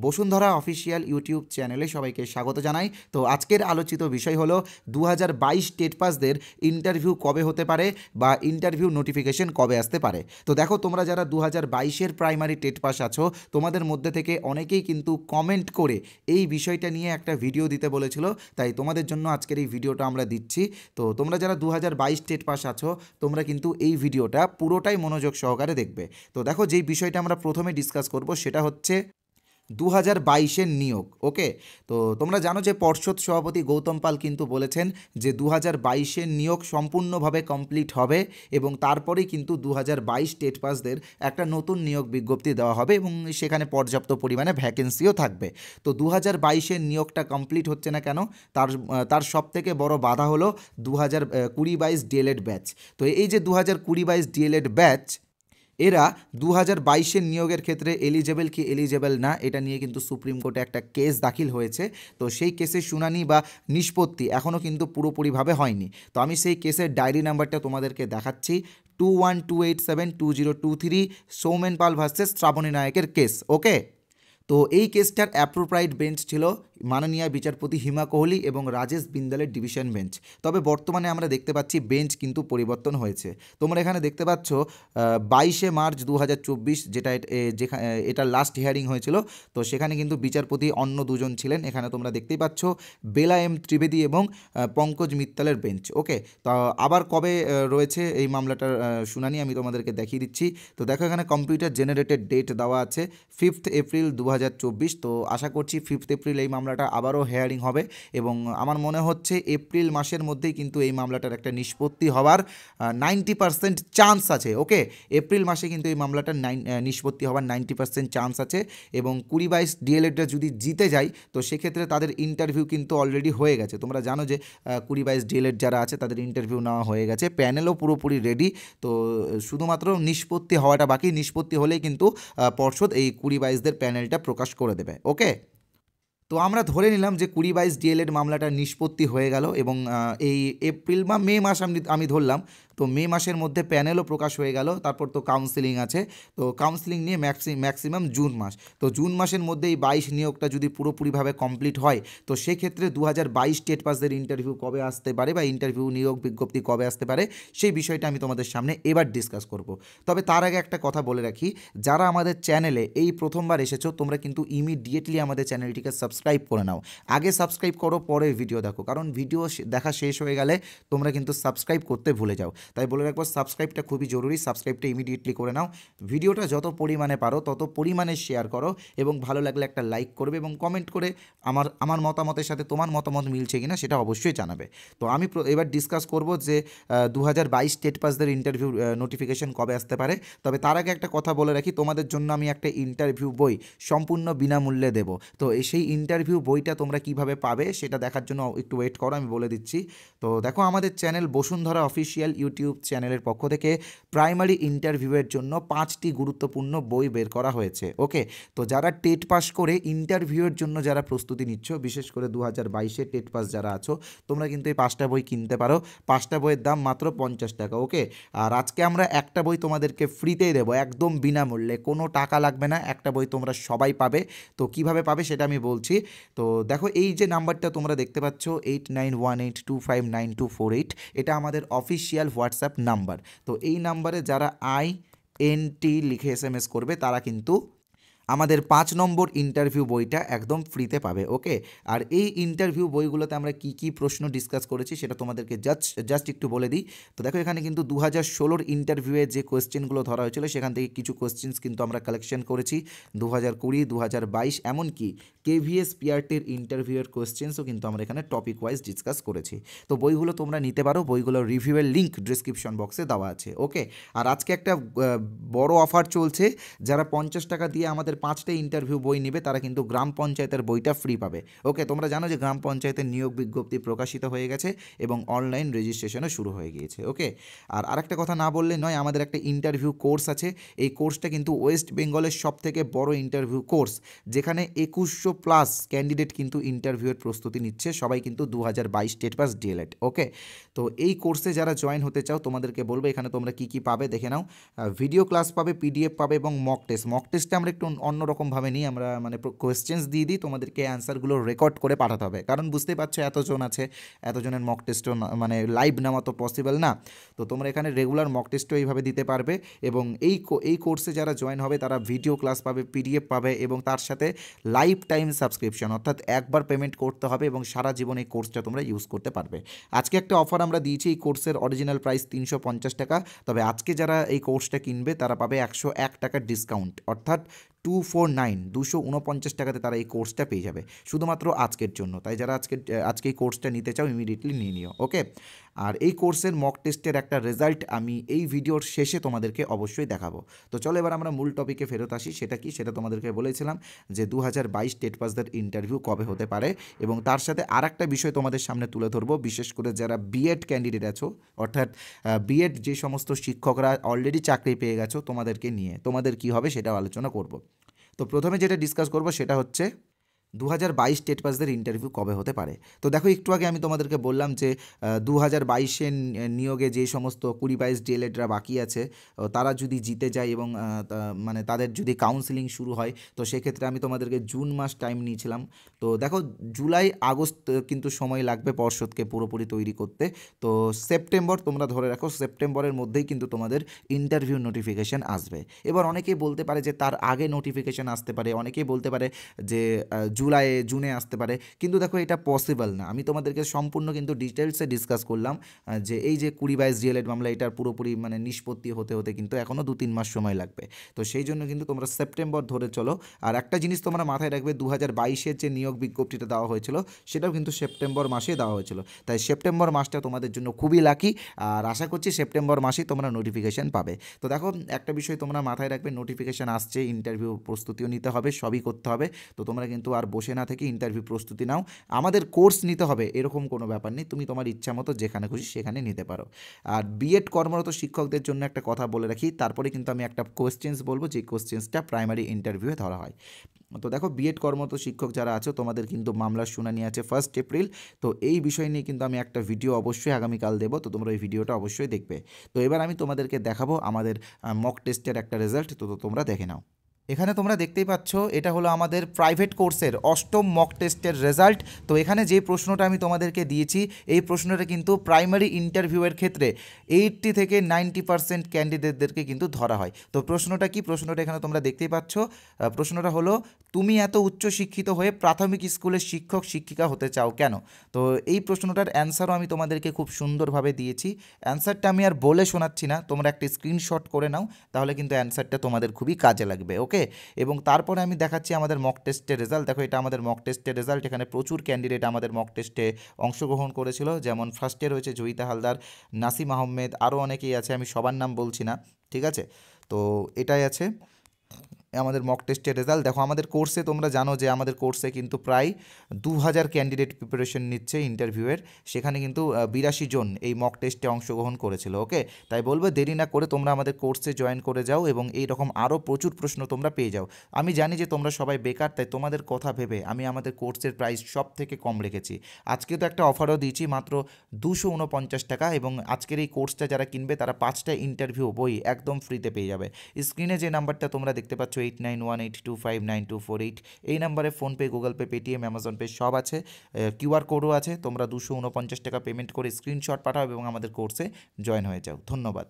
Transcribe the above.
Bashundhara official YouTube চ্যানেলে সবাইকে স্বাগত জানাই। তো আজকের আলোচিত বিষয় হলো 2022 টেট পাসদের ইন্টারভিউ কবে হতে পারে বা ইন্টারভিউ নোটিফিকেশন কবে আসতে পারে। তো দেখো, তোমরা যারা 2022-এর প্রাইমারি টেট পাস আছো, তোমাদের মধ্যে থেকে অনেকেই কিন্তু কমেন্ট করে এই বিষয়টা নিয়ে একটা ভিডিও দিতে বলেছিল, তাই তোমাদের জন্য আজকের এই ভিডিওটা আমরা দিচ্ছি। তো তোমরা যারা 2022 টেট পাস আছো, তোমরা কিন্তু এই ভিডিওটা পুরোটাই মনোযোগ সহকারে দেখবে। তো দেখো, যেই বিষয়টা আমরা প্রথমে ডিসকাস করব সেটা হচ্ছে 2022-এর নিয়োগ। ওকে, তো তোমরা জানো যে পর্ষদ সভাপতি গৌতম পাল কিন্তু বলেছেন যে 2022-এর নিয়োগ সম্পূর্ণভাবে কমপ্লিট হবে এবং তারপরেই কিন্তু 2022 টেট পাসদের একটা নতুন নিয়োগ বিজ্ঞপ্তি দেওয়া হবে এবং সেখানে পর্যাপ্ত পরিমাণে ভ্যাকেন্সিও থাকবে। তো 2022-এর নিয়োগটা কমপ্লিট হচ্ছে না কেন? তার সবথেকে বড় বাধা হলো 2020-22 ডিএলএড ব্যাচ। তো এই যে 2020-22 ডিএলএড ব্যাচ, এরা 2022-এর নিয়োগের ক্ষেত্রে এলিজেবল কি এলিজেবল না, এটা নিয়ে কিন্তু সুপ্রিম কোর্টে একটা কেস দাখিল হয়েছে। তো সেই কেসের শুনানি বা নিষ্পত্তি এখনও কিন্তু পুরোপুরিভাবে হয়নি। তো আমি সেই কেসের ডায়েরি নাম্বারটা তোমাদেরকে দেখাচ্ছি, 2128720223, সৌমেন পাল ভার্সেস শ্রাবণী নায়কের কেস। ওকে, তো এই কেসটার অ্যাপ্রোপ্রাইট বেঞ্চ ছিল মাননীয় বিচারপতি হিমা কোহলি এবং রাজেশ বিন্দালের ডিভিশন বেঞ্চ। তবে বর্তমানে আমরা দেখতে পাচ্ছি বেঞ্চ কিন্তু পরিবর্তন হয়েছে। তোমরা এখানে দেখতে পাচ্ছ 22শে মার্চ 2024, যেখানে এটা লাস্ট হিয়ারিং হয়েছিল। তো সেখানে কিন্তু বিচারপতি অন্য দুজন ছিলেন। এখানে তোমরা দেখতেই পাচ্ছ বেলা এম ত্রিবেদী এবং পঙ্কজ মিত্তালের বেঞ্চ। ওকে, তো আবার কবে রয়েছে এই মামলাটার শুনানি আমি তোমাদেরকে দেখিয়ে দিচ্ছি। তো দেখো, এখানে কম্পিউটার জেনারেটেড ডেট দেওয়া আছে 5 এপ্রিল 2024। তো আশা করছি 5 এপ্রিল এই মামলাটা আবারও হেয়ারিং হবে এবং আমার মনে হচ্ছে এপ্রিল মাসের মধ্যেই কিন্তু এই মামলাটার একটা নিষ্পত্তি হওয়ার 90% চান্স আছে। ওকে, এপ্রিল মাসে কিন্তু এই মামলাটার নিষ্পত্তি হওয়ার 90% চান্স আছে এবং 2022 ডিএলএডটা যদি জিতে যায় তো সেক্ষেত্রে তাদের ইন্টারভিউ কিন্তু অলরেডি হয়ে গেছে। তোমরা জানো যে 2022 ডিএলএড যারা আছে তাদের ইন্টারভিউ নেওয়া হয়ে গেছে, প্যানেলও পুরোপুরি রেডি। তো শুধুমাত্র নিষ্পত্তি হওয়াটা বাকি। নিষ্পত্তি হলেই কিন্তু পর্ষদ এই 2022-দের প্যানেলটা প্রকাশ করে দেবে। ওকে, তো আমরা ধরে নিলাম যে 2022 ডিএলএড মামলাটা নিষ্পত্তি হয়ে গেল এবং এই এপ্রিল বা মে মাস আমি ধরলাম। তো মে মাসের মধ্যে প্যানেলও প্রকাশ হয়ে গেল। তারপর তো কাউন্সিলিং আছে, তো কাউন্সিলিং নিয়ে ম্যাক্সিমাম জুন মাস। তো জুন মাসের মধ্যে এই 22 নিয়োগটা যদি পুরোপুরিভাবে কমপ্লিট হয় তো সেক্ষেত্রে 2022 টেট পাসদের ইন্টারভিউ কবে আসতে পারে বা ইন্টারভিউ নিয়োগ বিজ্ঞপ্তি কবে আসতে পারে সেই বিষয়টা আমি তোমাদের সামনে এবার ডিসকাস করব। তবে তার আগে একটা কথা বলে রাখি, যারা আমাদের চ্যানেলে এই প্রথমবার এসেছো তোমরা কিন্তু ইমিডিয়েটলি আমাদের চ্যানেলটিকে সাবস্ক্রাইব করে নাও। আগে সাবস্ক্রাইব করো, পরে ভিডিও দেখো, কারণ ভিডিও দেখা শেষ হয়ে গেলে তোমরা কিন্তু সাবস্ক্রাইব করতে ভুলে যাও। তাই বলে রাখবো, সাবস্ক্রাইবটা খুবই জরুরি, সাবস্ক্রাইবটা ইমিডিয়েটলি করে নাও। ভিডিওটা যত পরিমাণে পারো তত পরিমাণে শেয়ার করো এবং ভালো লাগলে একটা লাইক করবে এবং কমেন্ট করে আমার মতামতের সাথে তোমার মতামত মিলছে কিনা সেটা অবশ্যই জানাবে। তো আমি এবার ডিসকাস করব যে 2022 টেট পাসদের ইন্টারভিউ নোটিফিকেশন কবে আসতে পারে। তবে তার আগে একটা কথা বলে রাখি, তোমাদের জন্য আমি একটা ইন্টারভিউ বই সম্পূর্ণ বিনামূল্যে দেবো। তো সেই ইন্টারভিউ বইটা তোমরা কিভাবে পাবে সেটা দেখার জন্য একটু ওয়েট করো, আমি বলে দিচ্ছি। তো দেখো, আমাদের চ্যানেল বসুন্ধরা অফিসিয়াল ইউটিউব চ্যানেলের পক্ষ থেকে প্রাইমারি ইন্টারভিউয়ের জন্য 5টি গুরুত্বপূর্ণ বই বের করা হয়েছে। ওকে, তো যারা টেট পাস করে ইন্টারভিউয়ের জন্য যারা প্রস্তুতি নিচ্ছ, বিশেষ করে 2022-এ টেট পাস যারা আছো, তোমরা কিন্তু এই 5টা বই কিনতে পারো। 5টা বইয়ের দাম মাত্র 50 টাকা। ওকে, আর আজকে আমরা একটা বই তোমাদেরকে ফ্রিতেই দেবো, একদম বিনামূল্যে, কোনো টাকা লাগবে না। একটা বই তোমরা সবাই পাবে। তো কিভাবে পাবে সেটা আমি বলছি। তো দেখো, এই যে নাম্বারটা তোমরা দেখতে পাচ্ছ 8918259248, এটা আমাদের অফিসিয়াল হোয়াটসঅ্যাপ নাম্বার। তো এই নাম্বারে যারা INT লিখে SMS করবে তারা কিন্তু আমাদের 5 নম্বর ইন্টারভিউ বইটা একদম ফ্রিতে পাবে। ওকে, আর এই ইন্টারভিউ বইগুলোতে আমরা কি কি প্রশ্ন ডিসকাস করেছি সেটা তোমাদেরকে জাস্ট একটু বলে দিই। তো দেখো, এখানে কিন্তু 2016-র ইন্টারভিউয়ে যে কোয়েশ্চেনগুলো ধরা হয়েছিল সেখান থেকে কিছু কোয়েশ্চেন্স কিন্তু আমরা কালেকশন করেছি। 2020, 2022, এমনকি KVS PRTর ইন্টারভিউয়ের কোয়েশ্চেন্সও কিন্তু আমরা এখানে টপিক ওয়াইজ ডিসকাস করেছি। তো বইগুলো তোমরা নিতে পারো, বইগুলোর রিভিউয়ের লিঙ্ক ডিসক্রিপশন বক্সে দেওয়া আছে। ওকে, আর আজকে একটা বড় অফার চলছে, যারা 50 টাকা দিয়ে আমাদের 5টা ইন্টারভিউ বই নেবে তারা কিন্তু গ্রাম পঞ্চায়েতের বইটা ফ্রি পাবে। ওকে, তোমরা জানো যে গ্রাম পঞ্চায়েতের নিয়োগ বিজ্ঞপ্তি প্রকাশিত হয়ে গেছে এবং অনলাইন রেজিস্ট্রেশনও শুরু হয়ে গিয়েছে। ওকে, আর আরেকটা কথা না বললে নয়, আমাদের একটা ইন্টারভিউ কোর্স আছে। এই কোর্সটা কিন্তু ওয়েস্ট বেঙ্গলের সবথেকে বড় ইন্টারভিউ কোর্স, যেখানে 2100+ ক্যান্ডিডেট কিন্তু ইন্টারভিউয়ের প্রস্তুতি নিচ্ছে, সবাই কিন্তু 2022 টেট পাস ডিএলএড। ওকে, তো এই কোর্সে যারা জয়েন হতে চাও তোমাদেরকে বলবো এখানে তোমরা কি কি পাবে দেখে নাও। ভিডিও ক্লাস পাবে, PDF পাবে এবং মক টেস্টে আমরা একটু অন্যরকমভাবে নিই, আমরা মানে কোয়েশ্চেন্স দিয়ে দিই, তোমাদেরকে অ্যান্সারগুলো রেকর্ড করে পাঠাতে হবে, কারণ বুঝতেই পারছো এতজন আছে, এতজনের মক টেস্টও মানে লাইভ নেওয়া তো পসিবল না। তো তোমরা এখানে রেগুলার মক টেস্টও এইভাবে দিতে পারবে, এবং এই কোর্সে যারা জয়েন হবে তারা ভিডিও ক্লাস পাবে, পিডিএফ পাবে, এবং তার সাথে লাইফ টাইম সাবস্ক্রিপশন, অর্থাৎ একবার পেমেন্ট করতে হবে এবং সারা জীবন এই কোর্সটা তোমরা ইউজ করতে পারবে। আজকে একটা অফার আমরা দিয়েছি, এই কোর্সের অরিজিনাল প্রাইস 350 টাকা, তবে আজকে যারা এই কোর্সটা কিনবে তারা পাবে 101 টাকার ডিসকাউন্ট, অর্থাৎ 249 টাকাতে তারা এই কোর্সটা পেয়ে যাবে শুধুমাত্র আজকের জন্য। তাই যারা আজকে এই কোর্সটা নিতে চাও ইমিডিয়েটলি নিয়ে নিও, ওকে। আর এই কোর্সের মক টেস্টের একটা রেজাল্ট আমি এই ভিডিওর শেষে তোমাদেরকে অবশ্যই দেখাবো। তো চলো এবার আমরা মূল টপিকে ফেরত আসি। সেটা কি, সেটা তোমাদেরকে বলেছিলাম যে 2022 টেট পাসদের ইন্টারভিউ কবে হতে পারে, এবং তার সাথে আর একটা বিষয় তোমাদের সামনে তুলে ধরবো, বিশেষ করে যারা বিএড ক্যান্ডিডেট আছো, অর্থাৎ বিএড যে সমস্ত শিক্ষকরা অলরেডি চাকরি পেয়ে গেছো, তোমাদেরকে নিয়ে তোমাদের কি হবে সেটাও আলোচনা করব। তো প্রথমে যেটা ডিসকাস করব সেটা হচ্ছে 2022 টেট পাসদের ইন্টারভিউ কবে হতে পারে। তো দেখো, একটু আগে আমি তোমাদেরকে বললাম যে 2022 নিয়োগে যে সমস্ত 20-22 ডিএলএডরা বাকি আছে, তারা যদি জিতে যায় এবং মানে তাদের যদি কাউন্সিলিং শুরু হয়, তো সেক্ষেত্রে আমি তোমাদেরকে জুন মাস টাইম নিয়েছিলাম। তো দেখো, জুলাই আগস্ট কিন্তু সময় লাগবে পর্ষদকে পুরোপুরি তৈরি করতে। তো সেপ্টেম্বর তোমরা ধরে রাখো, সেপ্টেম্বরের মধ্যেই কিন্তু তোমাদের ইন্টারভিউ নোটিফিকেশান আসবে। এবার অনেকেই বলতে পারে যে তার আগে নোটিফিকেশান আসতে পারে, অনেকেই বলতে পারে যে জুনে আসতে পারে, কিন্তু দেখো এটা পসিবল না। আমি তোমাদেরকে সম্পূর্ণ কিন্তু ডিটেলসে ডিসকাস করলাম যে এই যে 20-22 ডিএলএড মামলা, এটার পুরোপুরি মানে নিষ্পত্তি হতে হতে কিন্তু এখনও 2-3 মাস সময় লাগবে। তো সেই জন্য কিন্তু তোমরা সেপ্টেম্বর ধরে চলো। আর একটা জিনিস তোমরা মাথায় রাখবে, 2022-এর যে নিয়োগ বিজ্ঞপ্তিটা দেওয়া হয়েছিল সেটাও কিন্তু সেপ্টেম্বর মাসে দেওয়া হয়েছিল। তাই সেপ্টেম্বর মাসটা তোমাদের জন্য খুবই লাকি, আর আশা করছি সেপ্টেম্বর মাসেই তোমরা নোটিফিকেশান পাবে। তো দেখো, একটা বিষয় তোমরা মাথায় রাখবে, নোটিফিকেশান আসছে, ইন্টারভিউ প্রস্তুতিও নিতে হবে, সবই করতে হবে। তো তোমরা কিন্তু আর বসে না থেকে ইন্টারভিউ প্রস্তুতি নাও। আমাদের কোর্স নিতে হবে এরকম কোনো ব্যাপার নেই, তুমি তোমার ইচ্ছা মতো যেখানে খুশি সেখানে নিতে পারো। আর বিএড কর্মরত শিক্ষকদের জন্য একটা কথা বলে রাখি, তারপরে কিন্তু আমি একটা কোয়েশ্চেন্স বলবো, যে কোয়েশ্চেন্সটা প্রাইমারি ইন্টারভিউয়ে ধরা হয়। তো দেখো, বিএড কর্মরত শিক্ষক যারা আছো, তোমাদের কিন্তু মামলার শুনানি আছে 1 এপ্রিল। তো এই বিষয় নিয়ে কিন্তু আমি একটা ভিডিও অবশ্যই আগামীকাল দেবো, তো তোমরা এই ভিডিওটা অবশ্যই দেখবে। তো এবার আমি তোমাদেরকে দেখাবো আমাদের মক টেস্টের একটা রেজাল্ট, তো তোমরা দেখে নাও। এখানে তোমরা দেখতেই পাচ্ছ, এটা হলো আমাদের প্রাইভেট কোর্সের 8ম মক টেস্টের রেজাল্ট। তো এখানে যে প্রশ্নটা আমি তোমাদেরকে দিয়েছি, এই প্রশ্নটা কিন্তু প্রাইমারি ইন্টারভিউয়ের ক্ষেত্রে 80 থেকে 90% ক্যান্ডিডেটদেরকে কিন্তু ধরা হয়। তো প্রশ্নটা কি, প্রশ্নটা এখানে তোমরা দেখতেই পাচ্ছ। প্রশ্নটা হলো, তুমি এত উচ্চশিক্ষিত হয়ে প্রাথমিক স্কুলের শিক্ষক শিক্ষিকা হতে চাও কেন? তো এই প্রশ্নটার অ্যান্সারও আমি তোমাদেরকে খুব সুন্দরভাবে দিয়েছি। অ্যান্সারটা আমি আর বলে শোনাচ্ছি না, তোমরা একটা স্ক্রিনশট করে নাও, তাহলে কিন্তু অ্যান্সারটা তোমাদের খুবই কাজে লাগবে, ওকে। এবং তারপরে আমি দেখাচ্ছি আমাদের মক টেস্টের রেজাল্ট। দেখো, এটা আমাদের মক টেস্টের রেজাল্ট। এখানে প্রচুর ক্যান্ডিডেট আমাদের মক টেস্টে অংশগ্রহণ করেছিল, যেমন ফার্স্টে রয়েছে জয়িতা হালদার, নাসিম আহমেদ, আরও অনেকেই আছে, আমি সবার নাম বলছি না, ঠিক আছে। তো এটাই আছে আমাদের মক টেস্টের রেজাল্ট। দেখো, আমাদের কোর্সে তোমরা জানো যে আমাদের কোর্সে কিন্তু প্রায় 2000 ক্যান্ডিডেট প্রিপারেশন নিচ্ছে ইন্টারভিউয়ের, সেখানে কিন্তু 82 জন এই মক টেস্টে অংশগ্রহণ করেছিল, ওকে। তাই বলবো, দেরি না করে তোমরা আমাদের কোর্সে জয়েন করে যাও, এবং এই রকম আরও প্রচুর প্রশ্ন তোমরা পেয়ে যাও। আমি জানি যে তোমরা সবাই বেকার, তাই তোমাদের কথা ভেবে আমি আমাদের কোর্সের প্রাইস সব থেকে কম রেখেছি। আজকে তো একটা অফারও দিয়েছি, মাত্র 249 টাকা, এবং আজকের এই কোর্সটা যারা কিনবে তারা 5টা ইন্টারভিউ বই একদম ফ্রিতে পেয়ে যাবে। স্ক্রিনে যে নাম্বারটা তোমরা দেখতে পাচ্ছ, 8918259248, এই নাম্বারে PhonePe, Google pay, Paytm, Amazon pay সব আছে, কিউআর কোডও আছে। তোমরা 249 টাকা পেমেন্ট করে স্ক্রিনশট পাঠাও এবং আমাদের কোর্সে জয়েন হয়ে যাও। ধন্যবাদ।